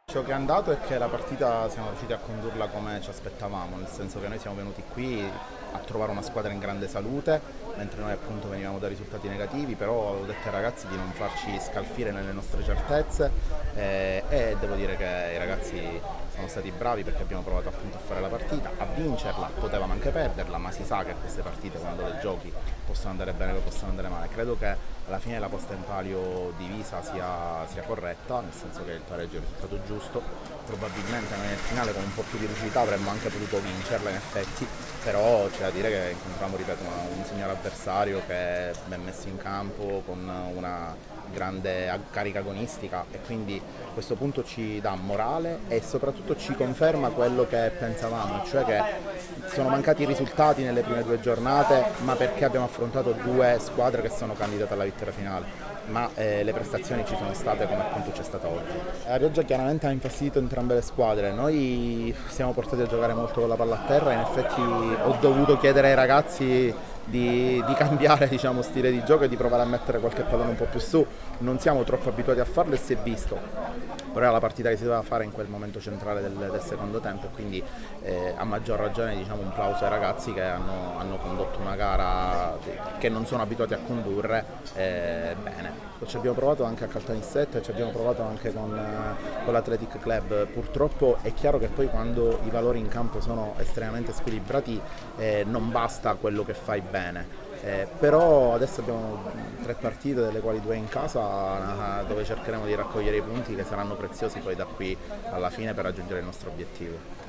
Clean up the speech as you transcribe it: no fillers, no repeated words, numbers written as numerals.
Ciò che è andato è che la partita siamo riusciti a condurla come ci aspettavamo, nel senso che noi siamo venuti qui a trovare una squadra in grande salute, mentre noi appunto venivamo da risultati negativi, però avevo detto ai ragazzi di non farci scalfire nelle nostre certezze e devo dire che i ragazzi sono stati bravi perché abbiamo provato appunto a fare la partita, a vincerla, potevamo anche perderla, ma si sa che queste partite quando le giochi possono andare bene o possono andare male. Credo che alla fine la posta in palio divisa sia corretta, nel senso che il pareggio è il risultato giusto. Probabilmente noi nel finale con un po' più di lucidità avremmo anche potuto vincerla in effetti, però c'è da dire che incontriamo, ripeto, un signor avversario che è ben messo in campo con una grande carica agonistica e quindi a questo punto ci dà morale e soprattutto ci conferma quello che pensavamo, cioè che sono mancati i risultati nelle prime due giornate, ma perché abbiamo affrontato due squadre che sono candidate alla vittoria finale. Ma le prestazioni ci sono state come appunto c'è stata oggi. La pioggia chiaramente ha infastidito entrambe le squadre, noi siamo portati a giocare molto con la palla a terra e in effetti ho dovuto chiedere ai ragazzi di cambiare diciamo, stile di gioco e di provare a mettere qualche pallone un po' più su. Non siamo troppo abituati a farlo e si è visto, però era la partita che si doveva fare in quel momento centrale del secondo tempo e quindi a maggior ragione diciamo, un plauso ai ragazzi che hanno condotto una gara che non sono abituati a condurre bene. Ci abbiamo provato anche a Caltanissetta, ci abbiamo provato anche con l'Athletic Club. Purtroppo è chiaro che poi quando i valori in campo sono estremamente squilibrati non basta quello che fai bene. Però adesso abbiamo tre partite, delle quali due in casa, dove cercheremo di raccogliere i punti che saranno preziosi poi da qui alla fine per raggiungere il nostro obiettivo.